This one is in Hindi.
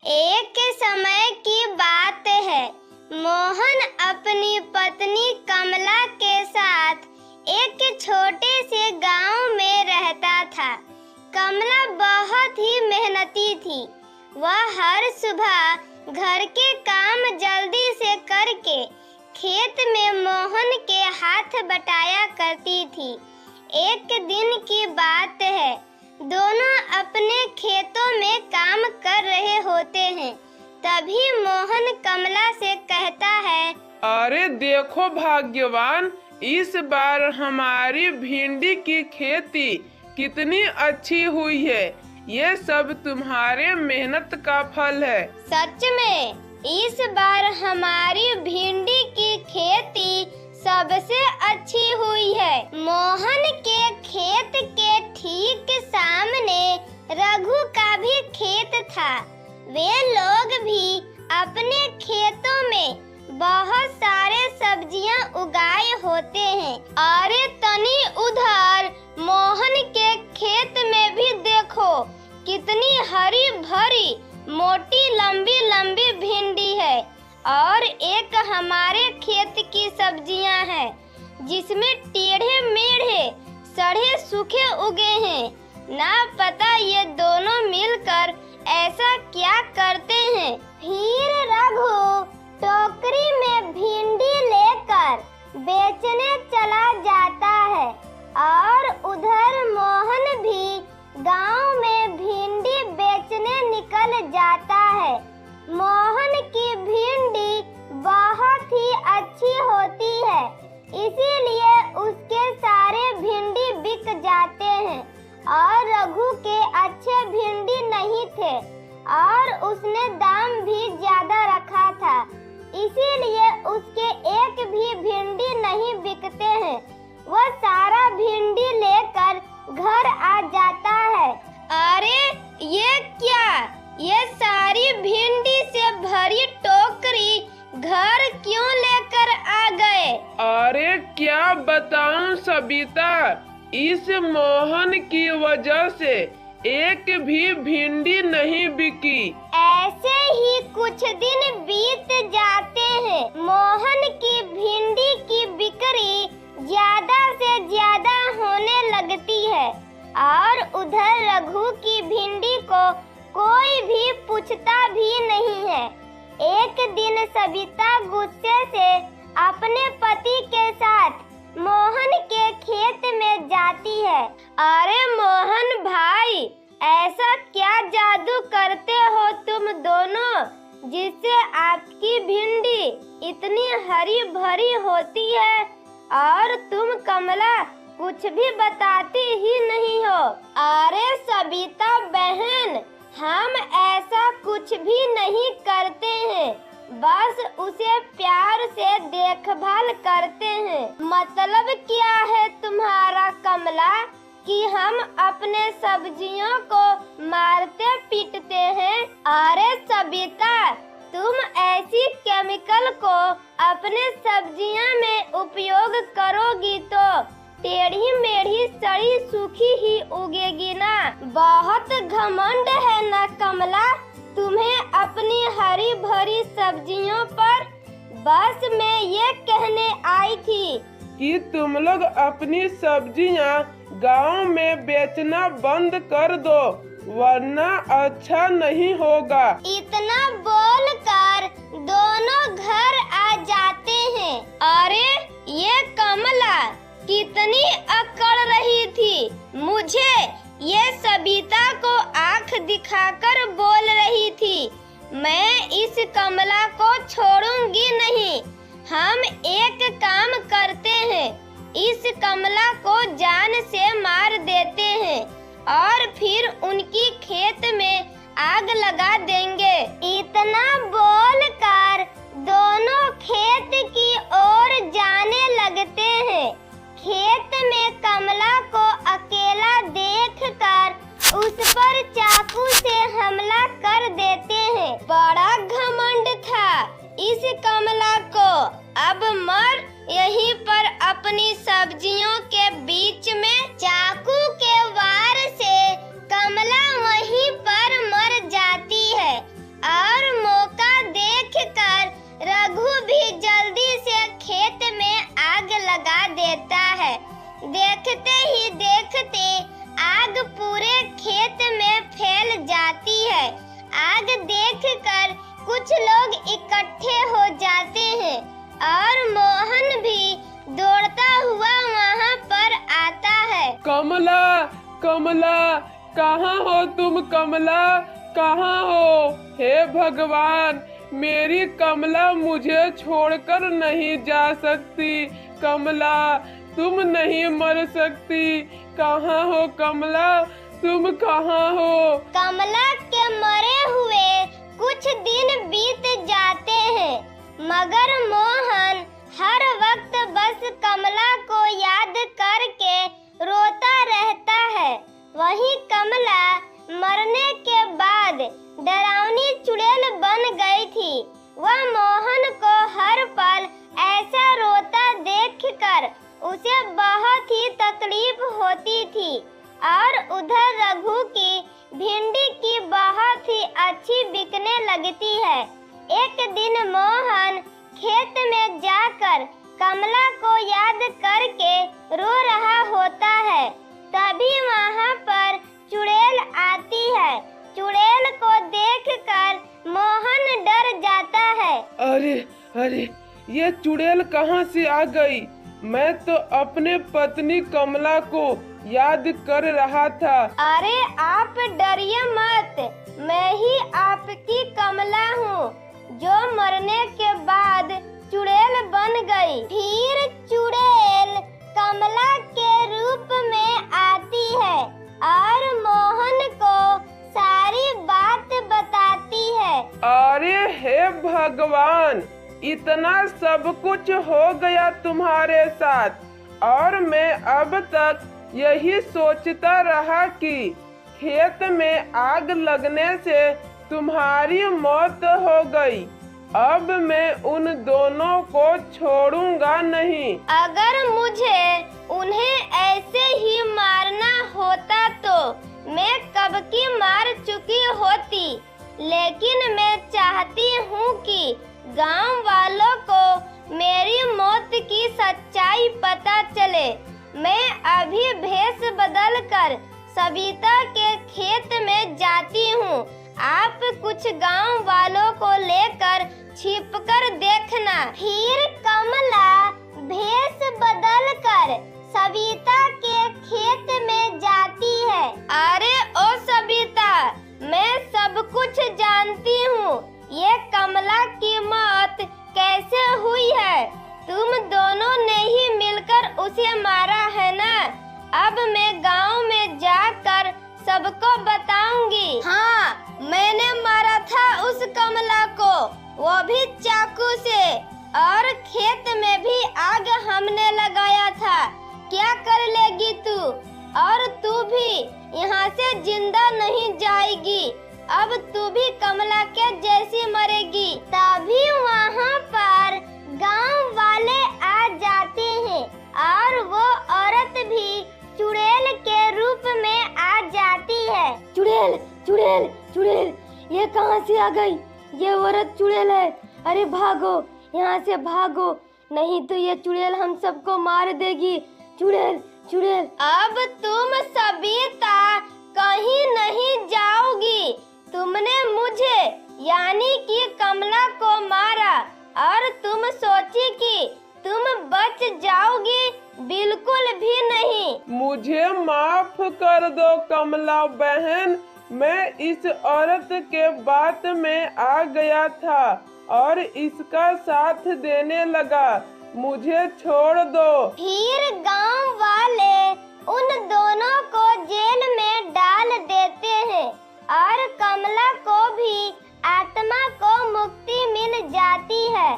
एक समय की बात है। मोहन अपनी पत्नी कमला के साथ एक छोटे से गांव में रहता था। कमला बहुत ही मेहनती थी। वह हर सुबह घर के काम जल्दी से करके खेत में मोहन के हाथ बटाया करती थी। एक दिन की बात है, दोनों अपने खेतों में काम कर रहे होते हैं। तभी मोहन कमला से कहता है, अरे देखो भाग्यवान, इस बार हमारी भिंडी की खेती कितनी अच्छी हुई है। ये सब तुम्हारे मेहनत का फल है। सच में इस बार हमारी भिंडी की खेती सबसे अच्छी हुई है। मोहन के खेत के ठीक सामने रघु का भी खेत था। वे लोग भी अपने खेतों में बहुत सारे सब्जियां उगाए होते हैं। अरे तनी उधर मोहन के खेत में भी देखो, कितनी हरी भरी मोटी लंबी लंबी भिंडी है। और एक हमारे खेत की सब्जियां हैं, जिसमें टेढ़े मेढ़े सड़े सूखे उगे हैं। ना पता ये दोनों मिलकर ऐसा क्या करते हैं। फिर रघु टोकरी में भिंडी लेकर बेचने चला जाता है और उधर मोहन भी गांव में भिंडी बेचने निकल जाता है। मोहन की भिंडी बहुत ही अच्छी होती है, इसीलिए उसके सारे भिंडी बिक जाते हैं। और रघु के अच्छे भिंडी नहीं थे और उसने दाम भी ज्यादा रखा था, इसीलिए उसके एक भी भिंडी नहीं बिकते हैं। वह सारा भिंडी लेकर घर आ जाता है। अरे ये क्या, ये सारी भिंडी से भरी टोकरी घर क्यों लेकर आ गए? अरे क्या बताऊं सबिता, इस मोहन की वजह से एक भी भिंडी नहीं बिकी। ऐसे ही कुछ दिन बीत जाते हैं। मोहन की भिंडी की बिक्री ज्यादा से ज्यादा होने लगती है और उधर रघु की भिंडी को कोई भी पूछता भी नहीं है। एक दिन सबिता गुस्से से अपने पति के साथ मोहन के खेत में जाती है। अरे मोहन भाई, ऐसा क्या जादू करते हो तुम दोनों, जिससे आपकी भिंडी इतनी हरी भरी होती है और तुम कमला कुछ भी बताती ही नहीं हो। अरे सबिता बहन, हम ऐसा कुछ भी नहीं करते हैं, बस उसे प्यार से देखभाल करते हैं। मतलब क्या है तुम्हारा कमला, कि हम अपने सब्जियों को मारते पीटते हैं? अरे सबिता, तुम ऐसी केमिकल को अपने सब्जियां में उपयोग करोगी तो टेढ़ी मेढ़ी सड़ी सूखी ही उगेगी ना। बहुत घमंड है ना कमला तुम्हें अपनी हरी भरी सब्जियों पर। बस मैं ये कहने आई थी कि तुम लोग अपनी सब्जियां गांव में बेचना बंद कर दो, वरना अच्छा नहीं होगा। इतना बोलकर दोनों घर आ जाते हैं। अरे ये कमला कितनी अकड़ रही थी, मुझे ये सबिता को आंख दिखाकर बोल रही थी। मैं इस कमला को छोड़ूंगी नहीं। हम एक काम करते हैं, इस कमला को जान से मार देते हैं और फिर उनकी खेत में आग लगा देंगे। इतना बोलकर दोनों खेत की ओर जाने लगते हैं। खेत में कमला को अकेला देखकर उस पर चाकू से हमला कर देते हैं। बड़ा घमंड था इस कमला को। अब मर यहीं पर अपनी सब्जियों के बीच में। चाकू के वार से कमला वहीं पर मर जाती है। आग देखकर कुछ लोग इकट्ठे हो जाते हैं और मोहन भी दौड़ता हुआ वहाँ पर आता है। कमला, कमला, कहाँ हो तुम? कमला, कहाँ हो? हे भगवान, मेरी कमला मुझे छोड़कर नहीं जा सकती। कमला, तुम नहीं मर सकती। कहाँ हो कमला? तुम कहाँ हो? कमला के मरे हुए कुछ दिन बीत जाते हैं, मगर मोहन हर वक्त बस कमला को याद करके रोता रहता है। वही कमला मरने के बाद डरावनी चुड़ैल बन गई थी। वह मोहन को हर पल ऐसा रोता देखकर उसे बहुत ही तकलीफ होती थी और उधर रघु की भिंडी की बहुत ही अच्छी बिकने लगती है। एक दिन मोहन खेत में जाकर कमला को याद करके रो रहा होता है। तभी वहाँ पर चुड़ैल आती है। चुड़ैल को देखकर मोहन डर जाता है। अरे अरे, ये चुड़ैल कहाँ से आ गई? मैं तो अपने पत्नी कमला को याद कर रहा था। अरे आप डरिए मत, मैं ही आपकी कमला हूँ जो मरने के बाद चुड़ैल बन गई। फिर चुड़ैल कमला के रूप में आती है और मोहन को सारी बात बताती है। अरे हे भगवान, इतना सब कुछ हो गया तुम्हारे साथ और मैं अब तक यही सोचता रहा कि खेत में आग लगने से तुम्हारी मौत हो गई। अब मैं उन दोनों को छोड़ूंगा नहीं। अगर मुझे उन्हें ऐसे ही मारना होता तो मैं कब की मार चुकी होती, लेकिन मैं चाहती हूँ कि गांव वालों को मेरी मौत की सच्चाई पता चले। मैं अभी भेष बदल कर सविता के खेत में जाती हूँ। आप कुछ गांव वालों को लेकर छिपकर देखना। फिर कमला भेष बदल कर सविता के खेत में जाती है। अरे ओ सविता, मैं सब कुछ जानती हूँ। ये कमला की मौत कैसे हुई है? तुम दोनों ने ही मिलकर उसे मारा है ना? अब मैं गांव में जाकर सबको बताऊंगी। हाँ, मैंने मारा था उस कमला को, वो भी चाकू से, और खेत में भी आग हमने लगाया था। क्या कर लेगी तू? और तू भी यहाँ से जिंदा नहीं जाएगी। अब तू भी कमला के जैसी मरेगी। तभी वहाँ पर गांव वाले आ जाते हैं और वो औरत भी चुड़ैल के रूप में आ जाती है। चुड़ैल, चुड़ैल, चुड़ैल, ये कहाँ से आ गई? ये औरत चुड़ैल है। अरे भागो, यहाँ से भागो, नहीं तो ये चुड़ैल हम सबको मार देगी। चुड़ैल, चुड़ैल। अब तुम सविता कहीं नहीं जाओगी। तुमने मुझे यानी कि कमला को मारा और तुम सोची कि तुम बच जाओगी? बिल्कुल भी नहीं। मुझे माफ कर दो कमला बहन, मैं इस औरत के बात में आ गया था और इसका साथ देने लगा। मुझे छोड़ दो। फिर गांव वाले उन दोनों को जेल में डाल देते हैं और कमला को भी आत्मा को मुक्ति मिल जाती है।